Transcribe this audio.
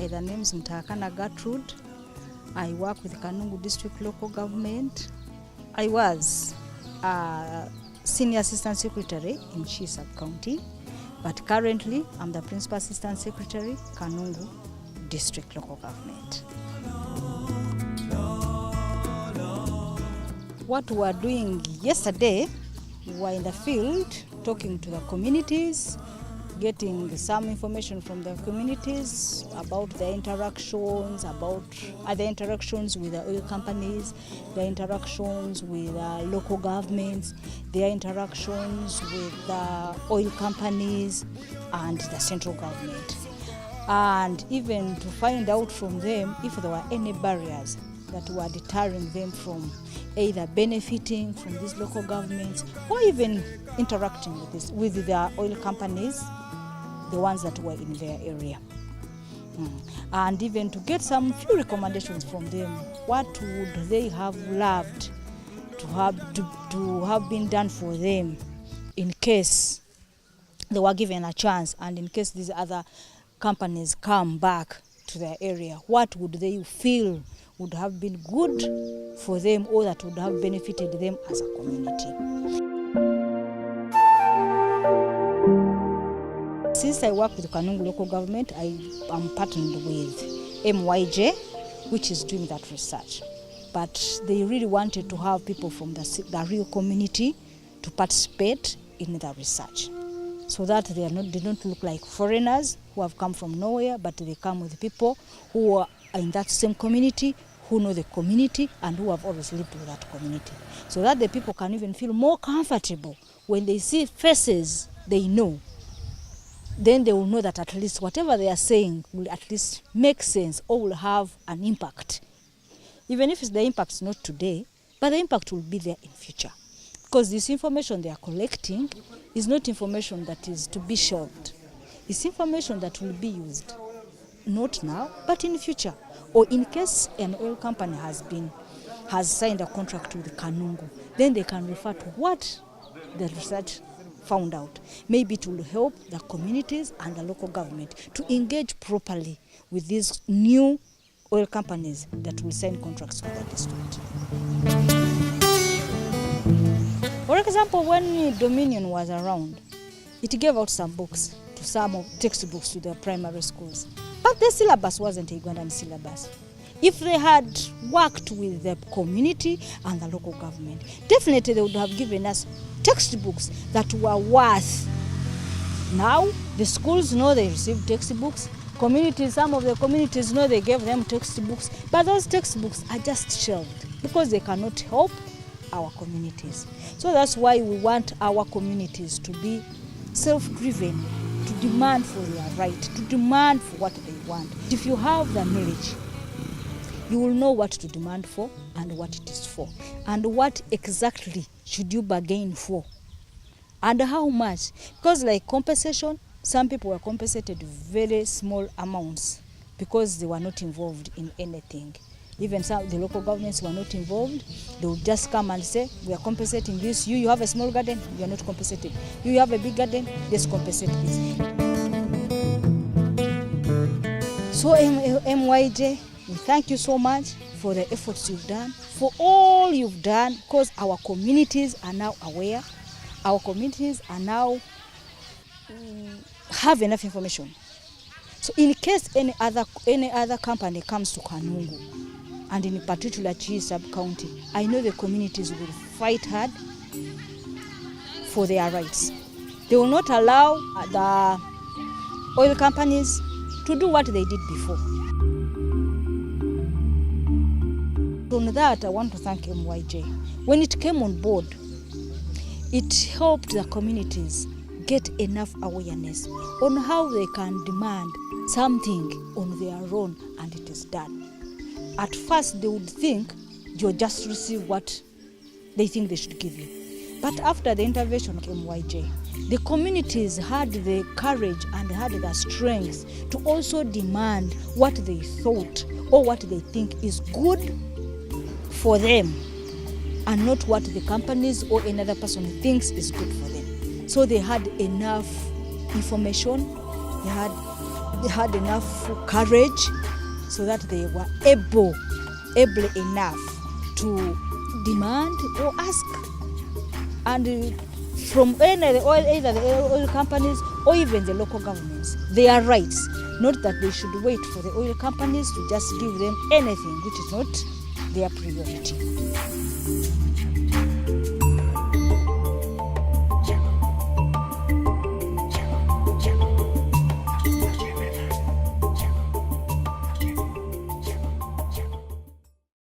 the name is Mutahakana Gertrude. I work with Kanungu District Local Government. I was Senior Assistant Secretary in Chi Sub-County, but currently I'm the Principal Assistant Secretary, Kanungu District Local Government. What we were doing yesterday, we were in the field talking to the communities, getting some information from the communities about their interactions, about other interactions with the oil companies, their interactions with local governments, their interactions with the oil companies and the central government. And even to find out from them if there were any barriers that were deterring them from either benefiting from these local governments or even interacting with the oil companies, the ones that were in their area. And even to get some few recommendations from them. What would they have loved to have been done for them in case they were given a chance, and in case these other companies come back to their area? What would they feel would have been good for them, or that would have benefited them as a community? Since I work with Kanungu local government, I am partnered with MYJ, which is doing that research. But they really wanted to have people from the real community to participate in the research, so that they don't look like foreigners who have come from nowhere, but they come with people who are in that same community, who know the community and who have always lived with that community, so that the people can even feel more comfortable when they see faces they know. Then they will know that at least whatever they are saying will at least make sense or will have an impact. Even if the impact is not today, but the impact will be there in future. Because this information they are collecting is not information that is to be shelved. It's information that will be used, not now, but in future. Or in case an oil company has signed a contract with Kanungu, then they can refer to what the research found out. Maybe it will help the communities and the local government to engage properly with these new oil companies that will sign contracts with the district. For example, when Dominion was around, it gave out some books, textbooks to the primary schools. But the syllabus wasn't a Ugandan syllabus. If they had worked with the community and the local government, definitely they would have given us textbooks that were worth. Now, the schools know they received textbooks. Communities, some of the communities know they gave them textbooks, but those textbooks are just shelved because they cannot help our communities. So that's why we want our communities to be self-driven, to demand for their right, to demand for what they want. If you have the knowledge, you will know what to demand for and what it is for, and what exactly should you bargain for, and how much. Because like compensation, some people were compensated very small amounts because they were not involved in anything. Even some the local governments were not involved. They would just come and say, we are compensating this. You have a small garden, you are not compensated. You have a big garden, let's compensate this. So MYJ, we thank you so much for the efforts you've done, for all you've done, because our communities are now aware. Our communities are now have enough information. So in case any other company comes to Kanungu, and in particular Chi Sub-County, I know the communities will fight hard for their rights. They will not allow the oil companies to do what they did before. On that, I want to thank MYJ. When it came on board, it helped the communities get enough awareness on how they can demand something on their own, and it is done. At first, they would think you'll just receive what they think they should give you. But after the intervention of MYJ, the communities had the courage and had the strength to also demand what they thought or what they think is good for them, and not what the companies or another person thinks is good for them. So they had enough information, they had had enough courage so that they were able enough to demand or ask. And from either the oil companies or even the local governments, their rights, not that they should wait for the oil companies to just give them anything which is not their priority.